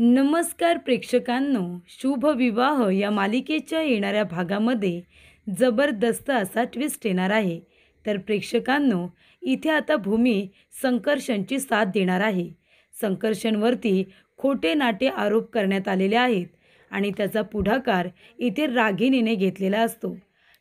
नमस्कार प्रेक्षकांनो, शुभ विवाह या मालिकेच्या येणाऱ्या भागामध्ये जबरदस्त असा ट्विस्ट येणार आहे। तर प्रेक्षकांनो, इथे आता भूमी संकर्षणची साथ देणार आहे। संकर्षणवरती खोटे नाटे आरोप करण्यात आलेले आहेत आणि त्याचा पुढाकार इथे रागिणीने घेतलेला असतो।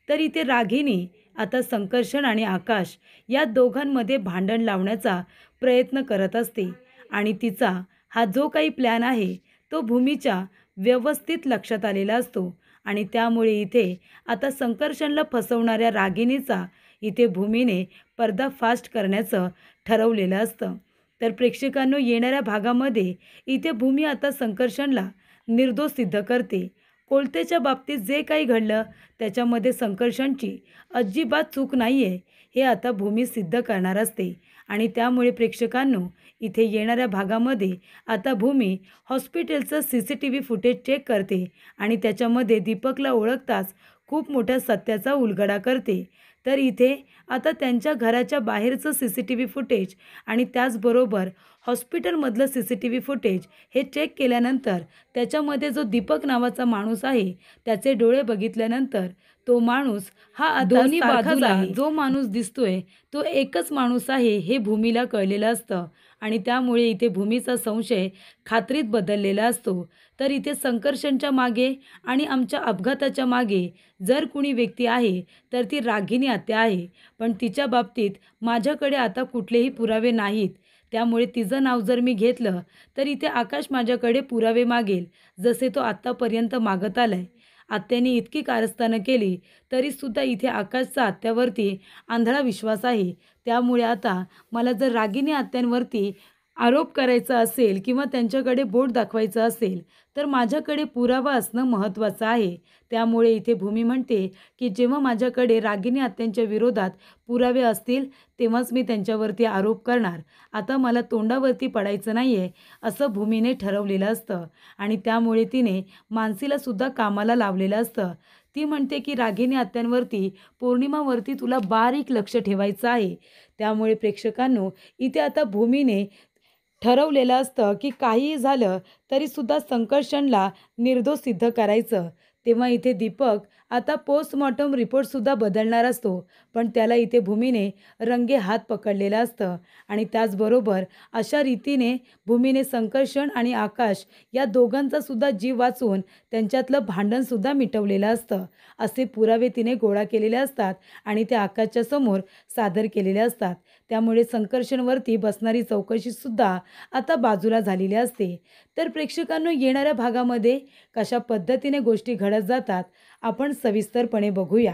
तर इथे रागिणी आता संकर्षण आणि आकाश या दोघांमध्ये भांडण लावण्याचा प्रयत्न करत असते आणि तिचा हा जो काही प्लॅन आहे तो भूमीच्या व्यवस्थित लक्षात आलेला असतो आणि त्यामुळे इथे आता संकर्षणला फसवणाऱ्या रागिणीचा इथे भूमीने पर्दाफाश करण्याचं ठरवलेलं असतं। तर प्रेक्षकांनो, येणाऱ्या भागामध्ये इथे भूमी आता संकर्षणला निर्दोष सिद्ध करते। कोलतेच्या बाबतीत जे काही घडलं त्याच्यामध्ये संकर्षणची अजिबात चूक नाही आहे हे आता भूमी सिद्ध करणार असते आणि त्यामुळे प्रेक्षकांनो, इथे येणाऱ्या भागामध्ये आता भूमी हॉस्पिटलचं CCTV फुटेज चेक करते आणि त्याच्यामध्ये दीपकला ओळखताच खूप मोठ्या सत्याचा उलगडा करते। तर इथे आता त्यांच्या घराच्या बाहेरचं CCTV फुटेज आणि त्याचबरोबर हॉस्पिटलमधलं CCTV फुटेज हे चेक केल्यानंतर त्याच्यामध्ये जो दीपक नावाचा माणूस आहे त्याचे डोळे बघितल्यानंतर तो माणूस हा आता दोन्ही सारखाच बाजूला आहे। जो माणूस दिसतोय तो एकच माणूस आहे हे भूमीला कळलेलं असतं आणि त्यामुळे इथे भूमीचा संशय खात्रीत बदललेला असतो। तर इथे संकर्षणच्या मागे आणि आमच्या अपघाताच्या मागे जर कुणी व्यक्ती आहे तर ती रागिणी आत्या आहे, पण तिच्या बाबतीत माझ्याकडे आता कुठलेही पुरावे नाहीत। त्यामुळे तिचं नाव जर मी घेतलं तर इथे आकाश माझ्याकडे पुरावे मागेल, जसे तो आत्तापर्यंत मागत आलाय। आत्याने इतकी कारस्थानं केली तरीसुद्धा इथे आकाशचा आत्यावरती आंधळा विश्वास आहे। त्यामुळे आता मला जर रागिणी आत्यांवरती आरोप करायचा असेल किंवा त्यांच्याकडे बोट दाखवायचं असेल तर माझ्याकडे पुरावा असणं महत्त्वाचं आहे। त्यामुळे इथे भूमी म्हणते की जेव्हा माझ्याकडे रागिणी आत्यांच्या विरोधात पुरावे असतील तेव्हाच मी त्यांच्यावरती आरोप करणार। आता मला तोंडावरती पडायचं नाही आहे असं भूमीने ठरवलेलं असतं आणि त्यामुळे तिने मानसीला सुद्धा कामाला लावलेलं असतं। ती म्हणते की रागिणी आत्यांवरती पौर्णिमावरती तुला बारीक लक्ष ठेवायचं आहे। त्यामुळे प्रेक्षकांनो, इथे आता भूमीने ठरवलेलं असतं की काहीही झालं तरीसुद्धा संकर्षणला निर्दोष सिद्ध करायचं। तेव्हा इथे दीपक आता पोस्टमॉर्टम रिपोर्टसुद्धा बदलणार असतो, पण त्याला इथे भूमीने रंगे हात पकडलेलं असतं आणि त्याचबरोबर अशा रीतीने भूमीने संकर्षण आणि आकाश या दोघांचासुद्धा जीव वाचवून त्यांच्यातलं भांडणसुद्धा मिटवलेलं असतं। असे पुरावे तिने गोळा केलेले असतात आणि ते आकाशच्या समोर सादर केलेले असतात। त्यामुळे संकर्षणवरती बसणारी चौकशीसुद्धा आता बाजूला झालेली असते। तर प्रेक्षकांनो, येणाऱ्या भागामध्ये कशा पद्धतीने गोष्टी घडत जातात आपण सविस्तरपणे बघूया।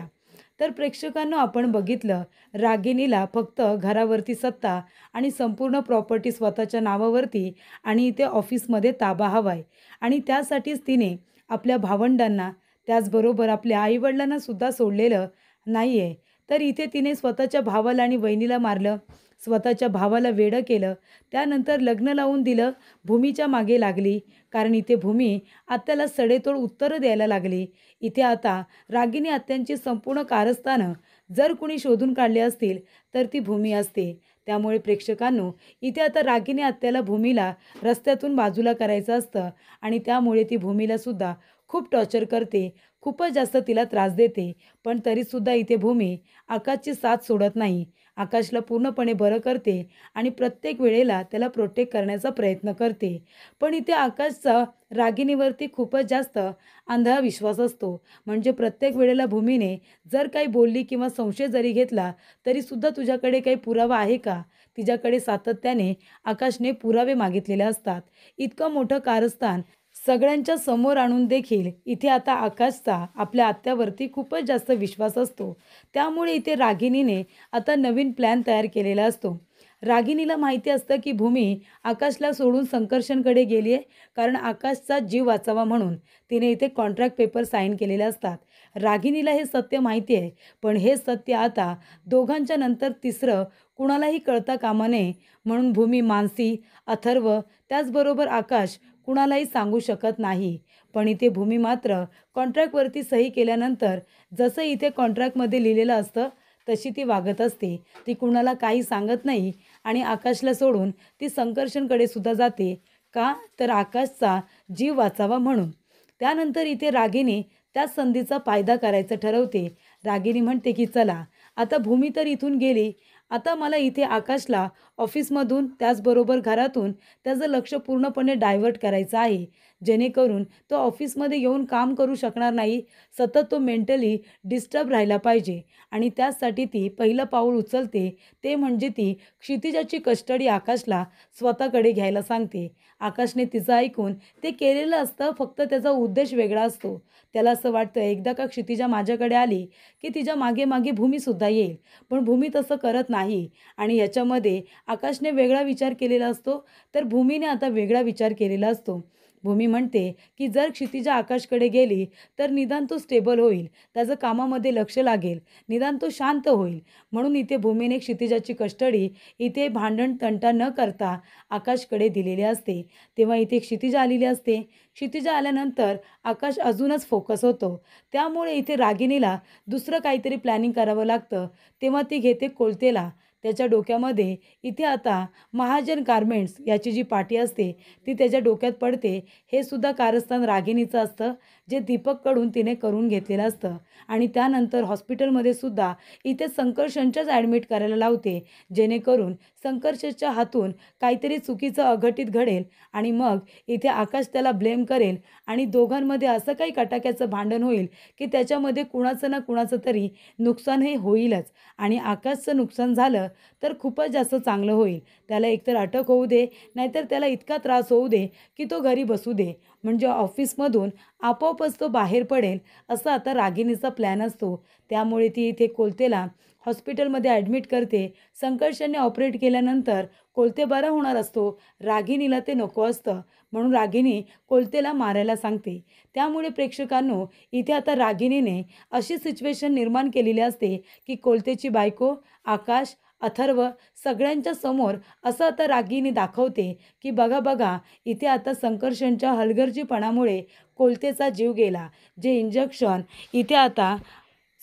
तर प्रेक्षकांनो, आपण बघितलं रागिणीला फक्त घरावरती सत्ता आणि संपूर्ण प्रॉपर्टी स्वतःच्या नावावरती आणि इथे ऑफिसमध्ये ताबा हवाय आणि त्यासाठीच तिने आपल्या भावंडांना त्याचबरोबर आपल्या आईवडिलांना सुद्धा सोडलेलं नाही आहे। तर इथे तिने स्वतःच्या भावाला आणि वहिनीला मारलं, स्वतःच्या भावाला वेडं केलं, त्यानंतर लग्न लावून दिलं, भूमीच्या मागे लागली, कारण इथे भूमी आत्याला सडेतोड उत्तरं द्यायला लागली। इथे आता रागिणी आत्यांची संपूर्ण कारस्थानं जर कुणी शोधून काढली असतील तर ती भूमी असते। त्यामुळे प्रेक्षकांनो, इथे आता रागिणी आत्याला भूमीला रस्त्यातून बाजूला करायचं असतं आणि त्यामुळे ती भूमीला सुद्धा खूप टॉर्चर करते, खूपच जास्त तिला त्रास देते, पण तरीसुद्धा इथे भूमी आकाशची साथ सोडत नाही। आकाशला पूर्णपणे बरं करते आणि प्रत्येक वेळेला त्याला प्रोटेक्ट करण्याचा प्रयत्न करते, पण इथे आकाशचा रागिणीवरती खूपच जास्त आंधळा विश्वास असतो। म्हणजे प्रत्येक वेळेला भूमीने जर काही बोलली किंवा संशय जरी घेतला तरीसुद्धा तुझ्याकडे काही पुरावा आहे का, तिच्याकडे सातत्याने आकाशने पुरावे मागितलेले असतात। इतकं मोठं कारस्थान सगळ्यांच्या समोर आणून देखील इथे आता आकाशचा आपल्या आत्यावरती खूपच जास्त विश्वास असतो। त्यामुळे इथे रागिणीने आता नवीन प्लॅन तयार केलेला असतो। रागिणीला माहिती असतं की भूमी आकाशला सोडून संकर्षणकडे गेली आहे, कारण आकाशचा जीव वाचावा म्हणून तिने इथे कॉन्ट्रॅक्ट पेपर साईन केलेले असतात। रागिणीला हे सत्य माहिती आहे, पण हे सत्य आता दोघांच्या नंतर तिसरं कुणालाही कळता कामा नये म्हणून भूमी मानसी, अथर्व त्याचबरोबर आकाश कुणालाही सांगू शकत नाही। पण इथे भूमी मात्र कॉन्ट्रॅक्टवरती सही केल्यानंतर जसं इथे कॉन्ट्रॅक्टमध्ये लिहिलेलं असतं तशी ती वागत असते। ती कुणाला काही सांगत नाही आणि आकाशला सोडून ती संकर्षणकडे सुद्धा जाते, का तर आकाशचा जीव वाचावा म्हणून. त्यानंतर इथे रागिनी त्या संधीचा फायदा करायचं ठरवते. रागिनी म्हणते की चला आता भूमी तर इथून गेली, आता मला इथे आकाशला ऑफिसमधून त्याचबरोबर घरातून त्याचं लक्ष पूर्णपणे डायव्हर्ट करायचं आहे, जेणेकरून तो ऑफिसमध्ये येऊन काम करू शकणार नाही. सतत तो मेंटली डिस्टर्ब राहिला पाहिजे आणि त्याचसाठी ती पहिलं पाऊल उचलते. ते म्हणजे ती क्षितिजाची कस्टडी आकाशला स्वतःकडे घ्यायला सांगते. आकाशने तिचं ऐकून ते केलेलं असतं, फक्त त्याचा उद्देश वेगळा असतो. त्याला असं वाटतं एकदा का क्षितिजा माझ्याकडे आली की तिच्या मागे मागे भूमीसुद्धा येईल. पण भूमी तसं करत नाही आणि ह्याच्यामध्ये आकाशने वेगळा विचार केलेला असतो, तर भूमीने आता वेगळा विचार केलेला असतो. भूमी म्हणते की जर क्षितिजा आकाशकडे गेली तर निदान तो स्टेबल होईल, त्याचं कामामध्ये लक्ष लागेल, निदान तो शांत होईल. म्हणून इथे भूमीने क्षितिजाची कस्टडी इथे भांडण तंटा न करता आकाशकडे दिलेली असते. तेव्हा इथे क्षितिजा आलेली असते. क्षितिजा आल्यानंतर आकाश अजूनच फोकस होतो. त्यामुळे इथे रागिनीला दुसरं काहीतरी प्लॅनिंग करावं लागतं. तेव्हा ती घेते कोलतेला. त्याच्या डोक्यामध्ये इथे आता महाजन गारमेंट्स याची जी पाटी असते ती त्याच्या डोक्यात पडते. हे सुद्धा कारस्थान रागिनीचं असतं, जे दीपककडून तिने करून घेतलेलं असतं. आणि त्यानंतर हॉस्पिटलमध्ये सुद्धा इथे संकर्षणच्याच ॲडमिट करायला लावते, जेणेकरून संकर्षच्या हातून काहीतरी चुकीचं अघटित घडेल आणि मग इथे आकाश त्याला ब्लेम करेल आणि दोघांमध्ये असं काही कटाक्याचं भांडण होईल की त्याच्यामध्ये कुणाचं ना कुणाचं तरी नुकसान हे होईलच. आणि आकाशचं नुकसान झालं तर खूपच जास्त चांगलं होईल. त्याला एकतर अटक होऊ दे, नाहीतर त्याला इतका त्रास होऊ दे की तो घरी बसू दे, म्हणजे ऑफिसमधून आपोआपच तो बाहेर पडेल, असा आता रागिनीचा प्लॅन असतो. त्यामुळे ती इथे कोलतेला हॉस्पिटलमध्ये ॲडमिट करते. संकर्षणने ऑपरेट केल्यानंतर कोलते बरा होणार असतो. रागिनीला ते नको असतं, म्हणून रागिनी कोलतेला मारायला सांगते. त्यामुळे प्रेक्षकांनो इथे आता रागिनीने अशी सिच्युएशन निर्माण केलेली असते की कोलतेची बायको, आकाश, अथर्व सगळ्यांच्या समोर असं आता रागिनी दाखवते की बघा बघा, इथे आता संकर्षणच्या हलगर्जीपणामुळे कोलतेचा जीव गेला. जे इंजेक्शन इथे आता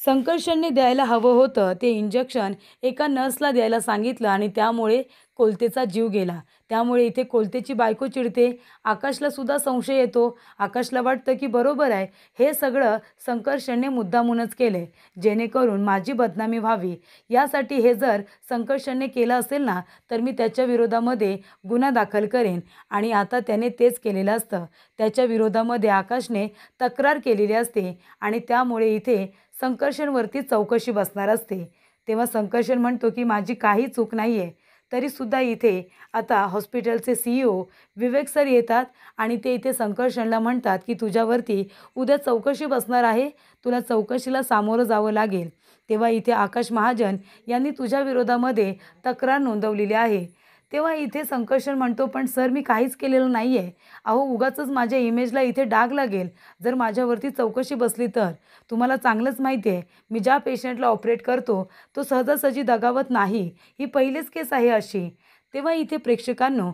संकर्षणने द्यायला हवं होतं, ते इंजेक्शन एका नर्सला द्यायला सांगितलं आणि त्यामुळे कोलतेचा जीव गेला. त्यामुळे इथे कोलतेची बायको चिडते. आकाशला सुद्धा संशय येतो. आकाशला वाटतं की बरोबर आहे, हे सगळं संकर्षणने मुद्दामूनच केलं जेणेकरून माझी बदनामी व्हावी. यासाठी हे जर संकर्षणने केलं असेल ना, तर मी त्याच्या विरोधामध्ये गुन्हा दाखल करेन. आणि आता त्याने तेच केलेलं असतं. त्याच्या विरोधामध्ये आकाशने तक्रार केलेली असते आणि त्यामुळे इथे संकर्षणवरती चौकशी बसणार असते. तेव्हा संकर्षण म्हणतो की माझी काही चूक नाही आहे. तरीसुद्धा इथे आता हॉस्पिटलचे CEO विवेक सर येतात आणि ते इथे संकर्षणला म्हणतात की तुझ्यावरती उद्या चौकशी बसणार आहे, तुला चौकशीला सामोरं जावं लागेल. तेव्हा इथे आकाश महाजन यांनी तुझ्या विरोधामध्ये तक्रार नोंदवलेली आहे. तेव्हा इथे संकर्षण म्हणतो पण सर मी काहीच केलेलं नाही आहे. अहो उगाचच माझ्या इमेजला इथे डाग लागेल जर माझ्यावरती चौकशी बसली तर. तुम्हाला चांगलंच माहिती आहे मी ज्या पेशंटला ऑपरेट करतो तो सहजासहजी दगावत नाही. ही पहिलीच केस आहे अशी. तेव्हा इथे प्रेक्षकांनो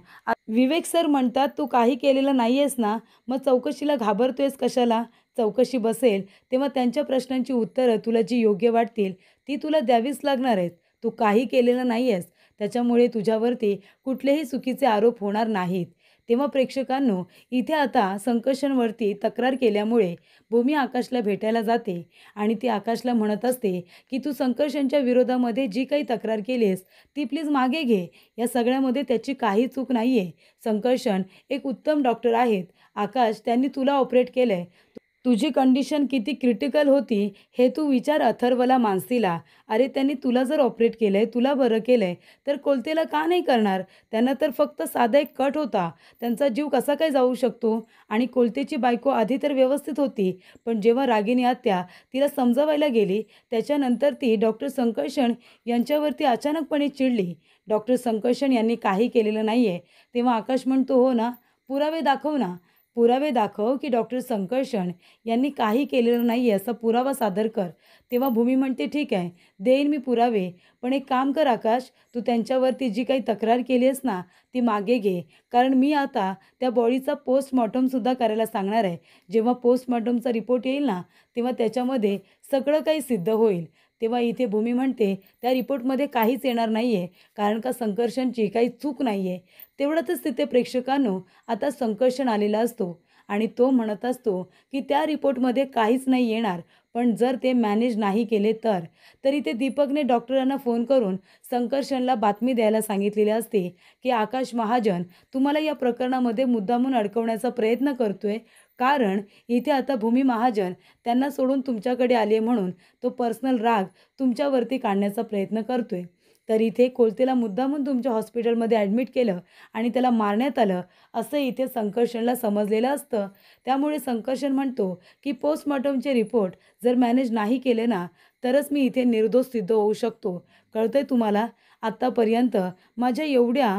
विवेक सर म्हणतात तू काही केलेलं नाही आहेस ना, मग चौकशीला घाबरतोयस कशाला? चौकशी बसेल तेव्हा त्यांच्या प्रश्नांची उत्तरं तुला जी योग्य वाटतील ती तुला द्यावीच लागणार आहेत. तू काही केलेलं नाही आहेस, त्याच्यामुळे तुझ्यावरती कुठलेही चुकीचे आरोप होणार नाहीत. तेव्हा प्रेक्षकांनो इथे आता संकर्षणवरती तक्रार केल्यामुळे भूमी आकाशला भेटायला जाते आणि ती आकाशला म्हणत असते की तू संकर्षणच्या विरोधामध्ये जी काही तक्रार केलीस ती प्लीज मागे घे. या सगळ्यामध्ये त्याची काही चूक नाही आहे. संकर्षण एक उत्तम डॉक्टर आहेत. आकाश त्यांनी तुला ऑपरेट केलं आहे. तुझी कंडिशन किती क्रिटिकल होती हे तू विचार अथर्वला, मानसीला. अरे त्यांनी तुला जर ऑपरेट केलं आहे, तुला बरं केलं आहे, तर कोलतेला का नाही करणार? त्यांना तर फक्त साधा एक कट होता, त्यांचा जीव कसा काय जाऊ शकतो? आणि कोलतेची बायको आधी तर व्यवस्थित होती, पण जेव्हा रागिनी आत्या तिला समजावायला गेली त्याच्यानंतर ती डॉक्टर संकर्षण यांच्यावरती अचानकपणे चिडली. डॉक्टर संकर्षण यांनी काही केलेलं नाही आहे. तेव्हा आकाश म्हणतो हो ना, पुरावे दाखव ना. पुरावे दाखव की डॉक्टर संकर्षण यांनी काही केलेलं नाही आहे असा पुरावा सादर कर. तेव्हा भूमी म्हणते ठीक आहे, देईन मी पुरावे, पण एक काम कर आकाश, तू त्यांच्यावरती जी काही तक्रार केली आहेस ना ती मागे घे. कारण मी आता त्या बॉडीचा पोस्टमॉर्टमसुद्धा करायला सांगणार आहे. जेव्हा पोस्टमॉर्टमचा रिपोर्ट येईल ना तेव्हा त्याच्यामध्ये सगळं काही सिद्ध होईल. तेव्हा इथे भूमी म्हणते त्या रिपोर्टमध्ये काहीच येणार नाही आहे, कारण का संकर्षणची काही चूक नाही आहे. तेवढ्यातच तिथे प्रेक्षकांनो आता संकर्षण आलेला असतो आणि तो म्हणत असतो की त्या रिपोर्टमध्ये काहीच नाही येणार, पण जर ते मॅनेज नाही केले तर. तरी ते दीपकने डॉक्टरांना फोन करून संकर्षणला बातमी द्यायला सांगितलेली असते की आकाश महाजन तुम्हाला या प्रकरणामध्ये मुद्दामून अडकवण्याचा प्रयत्न करतोय, कारण इथे आता भूमी महाजन त्यांना सोडून तुमच्याकडे आले म्हणून तो पर्सनल राग तुमच्यावरती काढण्याचा प्रयत्न करतोय. तर इथे कोलतेला मुद्दामून तुमच्या हॉस्पिटलमध्ये ॲडमिट केलं आणि त्याला मारण्यात आलं असं इथे संकर्षणला समजलेलं असतं. त्यामुळे संकर्षण म्हणतो की पोस्टमॉर्टमचे रिपोर्ट जर मॅनेज नाही केले ना, तरच मी इथे निर्दोष सिद्ध होऊ शकतो. कळतंय तुम्हाला? आत्तापर्यंत माझ्या एवढ्या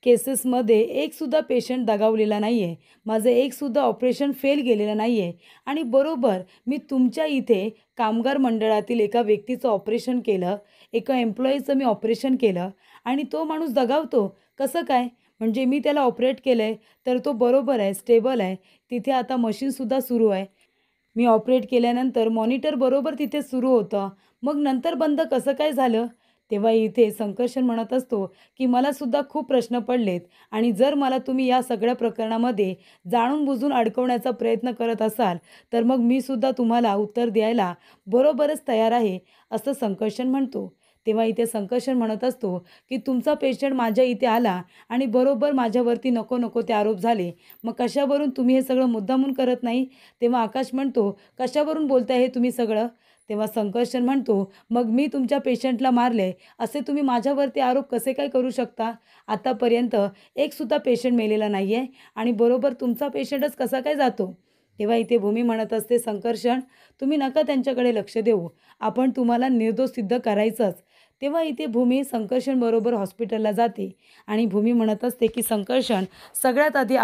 केसेसमध्ये एकसुद्धा पेशंट दगावलेला नाही आहे. माझं एकसुद्धा ऑपरेशन फेल गेलेलं नाही आहे आणि बरोबर मी तुमच्या इथे कामगार मंडळातील एका व्यक्तीचं ऑपरेशन केलं, एका एम्प्लॉईचं मी ऑपरेशन केलं आणि तो माणूस दगावतो. कसं काय? म्हणजे मी त्याला ऑपरेट केलं आहे, तर तो बरोबर आहे, स्टेबल आहे. तिथे आता मशीनसुद्धा सुरू आहे. मी ऑपरेट केल्यानंतर मॉनिटर बरोबर तिथे सुरू होतं. मग नंतर बंद कसं काय झालं? तेव्हा इथे संकर्षण म्हणत असतो की मलासुद्धा खूप प्रश्न पडलेत आणि जर मला तुम्ही या सगळ्या प्रकरणामध्ये जाणून-बुजून अडकवण्याचा प्रयत्न करत असाल, तर मग मी सुद्धा तुम्हाला उत्तर द्यायला बरोबरच तयार आहे, असं संकर्षण म्हणतो. तेव्हा इथे संकर्षण म्हणत असतो की तुमचा पेशंट माझ्या इथे आला आणि बरोबर माझ्यावरती नको-नको ते आरोप झाले. मग कशावरून तुम्ही हे सगळं मुद्दामून करत नाही? तेव्हा आकाश म्हणतो, कशावरून बोलताय हे तुम्ही सगळं? तेव्हा संकर्षण म्हणतो, मग मी तुमच्या पेशंटला मारले असे तुम्ही माझ्यावरती आरोप कसे काय करू शकता? आतापर्यंत एकसुद्धा पेशंट मेलेला नाही आहे आणि बरोबर तुमचा पेशंटच कसा काय जातो? तेव्हा इथे भूमी म्हणत असते, संकर्षण तुम्ही नका त्यांच्याकडे लक्ष देऊ. आपण तुम्हाला निर्दोष सिद्ध करायचंच. तेव्हा इथे भूमी संकर्षणबरोबर हॉस्पिटलला जाते आणि भूमी म्हणत असते की संकर्षण सगळ्यात आधी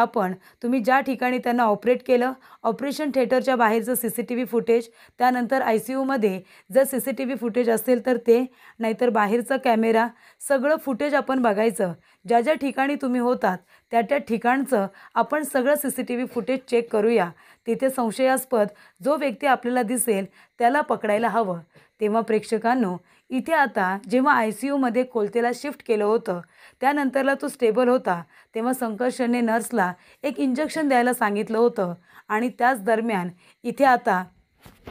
तुम्ही ज्या ठिकाणी त्यांना ऑपरेट केलं, ऑपरेशन थिएटरच्या बाहेरचं CCTV फुटेज, त्यानंतर ICUमध्ये जर CCTV फुटेज असेल तर ते, नाहीतर बाहेरचा कॅमेरा, सगळं फुटेज आपण बघायचं. ज्या ज्या ठिकाणी तुम्ही होतात त्या त्या ठिकाणचं आपण सगळं CCTV फुटेज चेक करूया. तिथे संशयास्पद जो व्यक्ती आपल्याला दिसेल त्याला पकडायला हवं. तेव्हा प्रेक्षकांनो, इथे आता जेव्हा ICUमध्ये कोलतेला शिफ्ट केलं होतं, त्यानंतरला तो स्टेबल होता, तेव्हा संकर्षणने नर्सला एक इंजेक्शन द्यायला सांगितलं होतं आणि त्याच दरम्यान इथे आता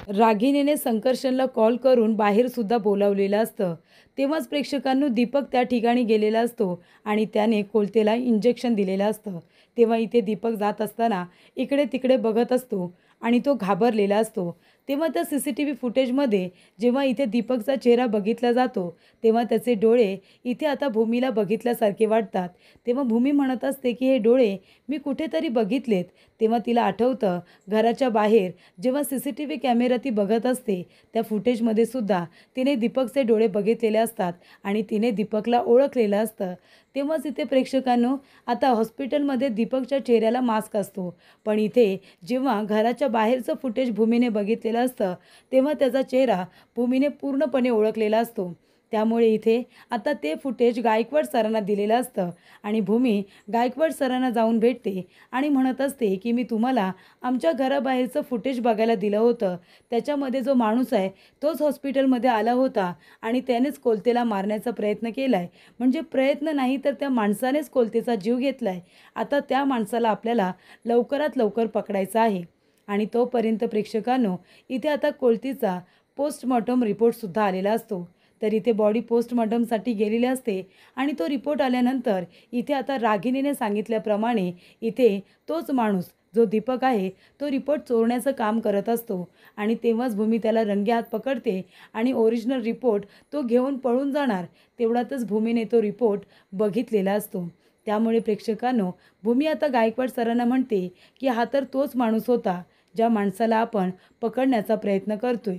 रागिणीने संकर्षणला कॉल करून बाहेरसुद्धा बोलावलेलं असतं. तेव्हाच प्रेक्षकांनो दीपक त्या ठिकाणी गेलेला असतो आणि त्याने कोलतेला इंजेक्शन दिलेलं असतं. तेव्हा इथे दीपक जात असताना इकडे तिकडे बघत असतो आणि तो घाबरलेला असतो. तेव्हा त्या CCTV फुटेजमध्ये जेव्हा इथे दीपकचा चेहरा बघितला जातो, तेव्हा त्याचे डोळे इथे आता भूमीला बघितल्यासारखे वाटतात. तेव्हा भूमी म्हणत असते की हे डोळे मी कुठेतरी बघितलेत. तेव्हा तिला आठवतं घराच्या बाहेर जेव्हा CCTV कॅमेरा ती बघत असते, त्या फुटेजमध्ये सुद्धा तिने दीपकचे डोळे बघितलेले असतात आणि तिने दीपकला ओळखलेलं असतं. तेव्हाच इथे प्रेक्षकांनो आता हॉस्पिटलमध्ये दीपकच्या चेहऱ्याला मास्क असतो, पण इथे जेव्हा घराच्या बाहेरचं फुटेज भूमीने बघितलेलं असतं, तेव्हा त्याचा चेहरा भूमीने पूर्णपणे ओळखलेला असतो. त्यामुळे इथे आता ते फुटेज गायकवाड सरांना दिलेलं असतं आणि भूमी गायकवाड सरांना जाऊन भेटते आणि म्हणत असते की मी तुम्हाला आमच्या घराबाहेरचं फुटेज बघायला दिलं होतं. त्याच्यामध्ये जो माणूस आहे तोच हॉस्पिटलमध्ये आला होता आणि त्यानेच कोलतेला मारण्याचा प्रयत्न केला आहे. म्हणजे प्रयत्न नाही तर त्या माणसानेच कोलतेचा जीव घेतला आहे. आता त्या माणसाला आपल्याला लवकरात लवकर पकडायचं आहे आणि तोपर्यंत प्रेक्षकांनो इथे आता कोलतीचा पोस्टमॉर्टम रिपोर्टसुद्धा आलेला असतो. तर इथे बॉडी पोस्टमॉर्टमसाठी गेलेली असते आणि तो रिपोर्ट आल्यानंतर इथे आता रागिणीने सांगितल्याप्रमाणे इथे तोच माणूस जो दीपक आहे तो रिपोर्ट चोरण्याचं काम करत असतो आणि तेव्हाच भूमी त्याला रंगेहात पकडते आणि ओरिजिनल रिपोर्ट तो घेऊन पळून जाणार. तेवढ्यातच भूमीने तो रिपोर्ट बघितलेला असतो. त्यामुळे प्रेक्षकांनो भूमी आता गायकवाड सरांना म्हणते की हा तर तोच माणूस होता ज्या माणसाला आपण पकडण्याचा प्रयत्न करतोय.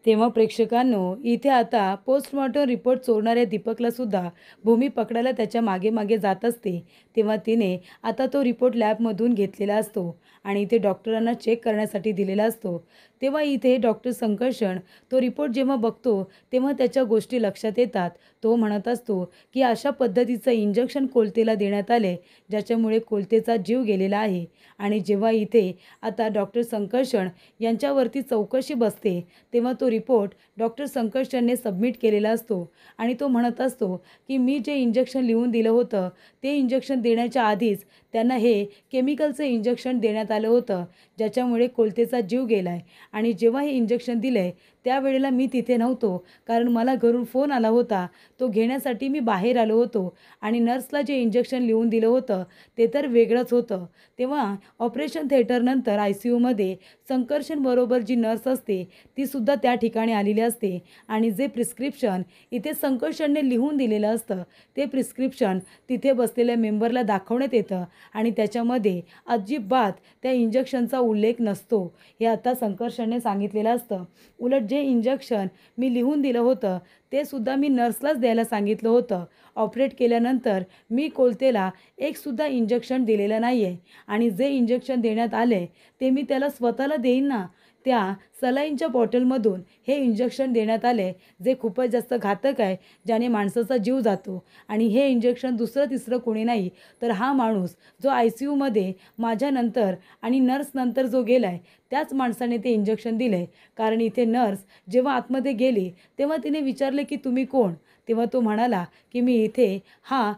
तेव्हा प्रेक्षकांनो इथे आता पोस्टमॉर्टम रिपोर्ट चोरणाऱ्या दीपकला सुद्धा भूमी पकडायला त्याच्या मागे मागे जात असते. तेव्हा तिने आता तो रिपोर्ट लॅबमधून घेतलेला असतो आणि इथे डॉक्टरांना चेक करण्यासाठी दिलेला असतो. तेव्हा इथे डॉक्टर संकर्षण तो रिपोर्ट जेव्हा बघतो तेव्हा त्याच्या गोष्टी लक्षात येतात. तो म्हणत असतो की अशा पद्धतीचं इंजेक्शन कोलतेला देण्यात आले ज्याच्यामुळे कोलतेचा जीव गेलेला आहे. आणि जेव्हा इथे आता डॉक्टर संकर्षण यांच्यावरती चौकशी बसते तेव्हा तो रिपोर्ट डॉक्टर संकर्षणने सबमिट केलेला असतो आणि तो म्हणत असतो की मी जे इंजेक्शन लिहून दिलं होतं ते इंजेक्शन देण्याच्या आधीच त्यांना हे केमिकलचं इंजेक्शन देण्यात आलं होतं, ज्याच्यामुळे कोलतेचा जीव गेला आहे. आणि जेव्हा हे इंजेक्शन दिलं आहे त्यावेळेला मी तिथे नव्हतो, कारण मला घरून फोन आला होता. तो घेण्यासाठी मी बाहेर आलो होतो आणि नर्सला जे इंजेक्शन लिहून दिलं होतं ते तर वेगळंच होतं. तेव्हा ऑपरेशन थिएटरनंतर ICUमध्ये संकर्षणबरोबर जी नर्स असते तीसुद्धा त्या ठिकाणी आलेली असते आणि जे प्रिस्क्रिप्शन इथे संकर्षणने लिहून दिलेलं असतं ते प्रिस्क्रिप्शन तिथे बसलेल्या मेंबरला दाखवण्यात येतं आणि त्याच्यामध्ये अजिबात त्या इंजेक्शनचा उल्लेख नसतो. हे आता संकर्षणने सांगितलेलं असतं. उलट जे इंजेक्शन मी लिहून दिलं होतं ते सुद्धा मी नर्सलाच द्यायला सांगितलं होतं. ऑपरेट केल्यानंतर मी कोलतेला एकसुद्धा इंजेक्शन दिलेलं नाही आहे आणि जे इंजेक्शन देण्यात आले ते मी त्याला स्वतःला देईन ना. त्या सलाईनच्या बॉटलमधून हे इंजेक्शन देण्यात आले, जे खूपच जास्त घातक आहे, ज्याने माणसाचा जीव जातो. आणि हे इंजेक्शन दुसरं तिसरं कोणी नाही तर हा माणूस जो ICUमध्ये माझ्यानंतर आणि नर्सनंतर जो गेला आहे त्याच माणसाने ते इंजेक्शन दिलं आहे. कारण इथे नर्स जेव्हा आतमध्ये गेली तेव्हा तिने विचारले की तुम्ही कोण? तेव्हा तो म्हणाला की मी इथे हा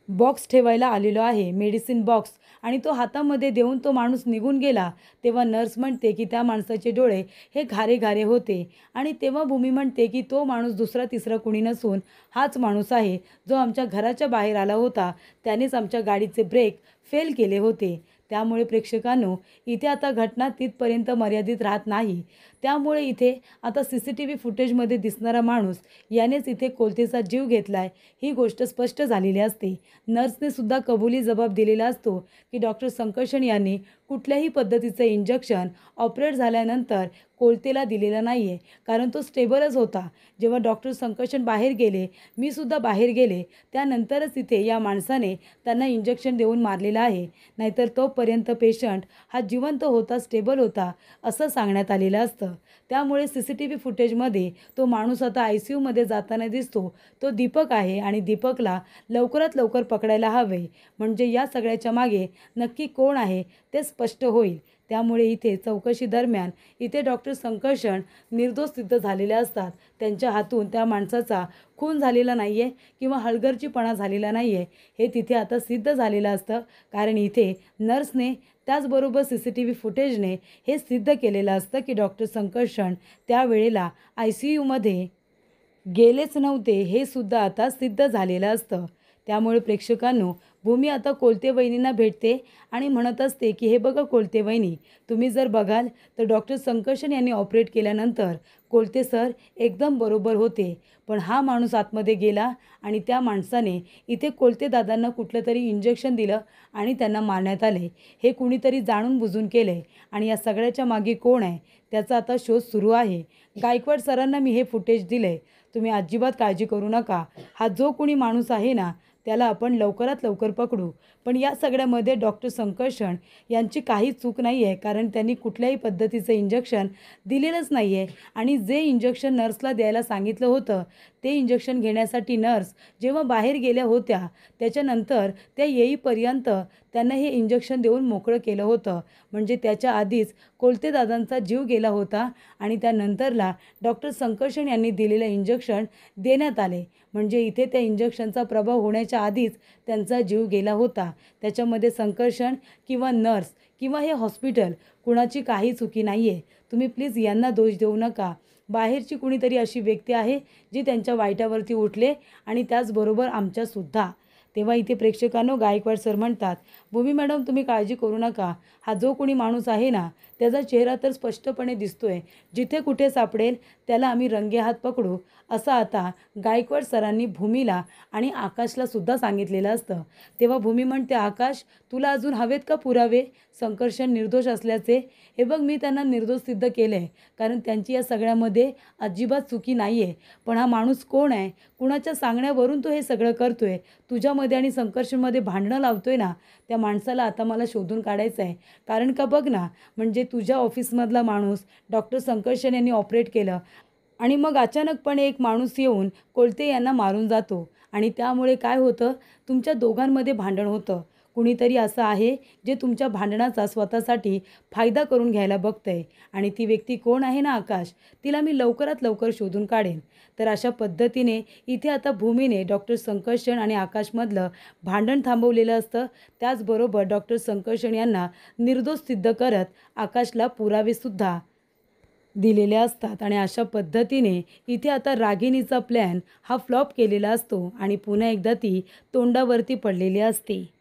बॉक्स ठेवायला आलेलो आहे, मेडिसिन बॉक्स. आणि तो हातामध्ये देऊन तो माणूस निघून गेला. तेव्हा नर्स म्हणते की त्या माणसाचे डोळे हे घारे घारे होते आणि तेव्हा भूमी म्हणते की तो माणूस दुसरा तिसरा कुणी नसून हाच माणूस आहे जो आमच्या घराच्या बाहेर आला होता. त्यानेच आमच्या गाडीचे ब्रेक फेल केले होते. त्यामुळे प्रेक्षकांनो, इथे आता घटना तिथपर्यंत मर्यादित राहत नाही. त्यामुळे इथे आता CCTV फुटेजमध्ये दिसणारा माणूस यानेच इथे कोलतेचा जीव घेतला आहे ही गोष्ट स्पष्ट झालेली असते. नर्सने सुद्धा कबुली जबाब दिलेला असतो की डॉक्टर संकर्षण यांनी कुठल्याही पद्धतीचं इंजेक्शन ऑपरेट झाल्यानंतर कोलतेला दिलेलं नाही आहे, कारण तो स्टेबलच होता. जेव्हा डॉक्टर संकर्षण बाहेर गेले, मी सुद्धा बाहेर गेले, त्यानंतरच इथे या माणसाने त्यांना इंजेक्शन देऊन मारलेलं आहे. नाहीतर तोपर्यंत पेशंट हा जिवंत होता, स्टेबल होता असं सांगण्यात आलेलं असतं. त्यामुळे CCTV फुटेजमध्ये तो माणूस आता ICUमध्ये जाताना दिसतो तो दीपक आहे आणि दीपकला लवकरात लवकर पकडायला हवे, म्हणजे या सगळ्याच्या मागे नक्की कोण आहे ते स्पष्ट होईल. त्यामुळे इथे चौकशी दरम्यान इथे डॉक्टर संकर्षण निर्दोष सिद्ध झालेले असतात. त्यांच्या हातून त्या माणसाचा खून झालेला नाही आहे किंवा हलगर्जीपणा झालेला नाही आहे हे तिथे आता सिद्ध झालेलं असतं. कारण इथे नर्सने त्याचबरोबर CCTV फुटेजने हे सिद्ध केलेलं असतं की डॉक्टर संकर्षण त्यावेळेला ICUमध्ये गेलेच नव्हते, हे सुद्धा आता सिद्ध झालेलं असतं. त्यामुळे प्रेक्षकांनो, भूमी आता कोलते वहिनींना भेटते आणि म्हणत असते की हे बघा कोलते वहिनी, तुम्ही जर बघाल तर डॉक्टर संकर्षण यांनी ऑपरेट केल्यानंतर कोलते सर एकदम बरोबर होते. पण हा माणूस आतमध्ये गेला आणि त्या माणसाने इथे कोलते दादांना कुठलं तरी इंजेक्शन दिलं आणि त्यांना मारण्यात आले. हे कुणीतरी जाणून बुजून केले आणि या सगळ्याच्या मागे कोण आहे त्याचा आता शोध सुरू आहे. गायकवाड सरांना मी हे फुटेज दिले, तुम्ही अजिबात काळजी करू नका. हा जो कोणी माणूस आहे ना त्याला आपण लवकरात लवकर पकडू. पण या सगळ्यामध्ये डॉक्टर संकर्षण यांची काही चूक नाही आहे, कारण त्यांनी कुठल्याही पद्धतीचं इंजेक्शन दिलेलंच नाही आहे. आणि जे इंजेक्शन नर्सला द्यायला सांगितलं होतं ते इंजेक्शन घेण्यासाठी नर्स जेव्हा बाहेर गेल्या होत्या त्याच्यानंतर त्या येईपर्यंत त्यांना हे इंजेक्शन देऊन मोकळं केलं होतं. म्हणजे त्याच्या आधीच कोलतेदादांचा जीव गेला होता आणि त्यानंतरला डॉक्टर संकर्षण यांनी दिलेलं इंजेक्शन देण्यात आले. म्हणजे इथे त्या इंजेक्शनचा प्रभाव होण्याच्या आधीच त्यांचा जीव गेला होता. त्याच्यामध्ये संकर्षण किंवा नर्स किंवा हे हॉस्पिटल कुणाची काही चुकी नाही आहे. तुम्ही प्लीज यांना दोष देऊ नका. बाहेरची कुणीतरी अशी व्यक्ती आहे जी त्यांच्या वाईटावरती उठले आणि त्याचबरोबर आमच्यासुद्धा. तेव्हा इथे प्रेक्षकांनो, गायकवाड सर म्हणतात, भूमी मॅडम तुम्ही काळजी करू नका. हा जो कोणी माणूस आहे ना त्याचा चेहरा तर स्पष्टपणे दिसतोय. जिथे कुठे सापडेल त्याला आम्ही रंगेहात पकडू, असं आता गायकवाड सरांनी भूमीला आणि आकाशला सुद्धा सांगितलेलं असतं. तेव्हा भूमी म्हणते, आकाश तुला अजून हवेत का पुरावे संकर्षण निर्दोष असल्याचे? हे बघ, मी त्यांना निर्दोष सिद्ध केलं आहे, कारण त्यांची या सगळ्यामध्ये अजिबात चुकी नाही आहे. पण हा माणूस कोण आहे, कुणाच्या सांगण्यावरून तो हे सगळं करतोय, तुझ्यामध्ये आणि संकर्षणमध्ये भांडणं लावतोय ना, त्या माणसाला आता मला शोधून काढायचं आहे. कारण का बघ ना, म्हणजे तुझ्या ऑफिसमधला माणूस डॉक्टर संकर्षण यांनी ऑपरेट केलं आणि मग अचानकपणे एक माणूस येऊन कोलते यांना मारून जातो आणि त्यामुळे काय होतं, तुमच्या दोघांमध्ये भांडण होतं. कुणीतरी असं आहे जे तुमच्या भांडणाचा स्वतःसाठी फायदा करून घ्यायला बघतंय आणि ती व्यक्ती कोण आहे ना आकाश, तिला मी लवकरात लवकर शोधून काढेन. तर अशा पद्धतीने इथे आता भूमीने डॉक्टर संकर्षण आणि आकाशमधलं भांडण थांबवलेलं असतं. त्याचबरोबर डॉक्टर संकर्षण यांना निर्दोष सिद्ध करत आकाशला पुरावेसुद्धा दिलेले असतात आणि अशा पद्धतीने इथे आता रागिणीचा प्लॅन हा फ्लॉप केलेला असतो आणि पुन्हा एकदा ती तोंडावरती पडलेली असते.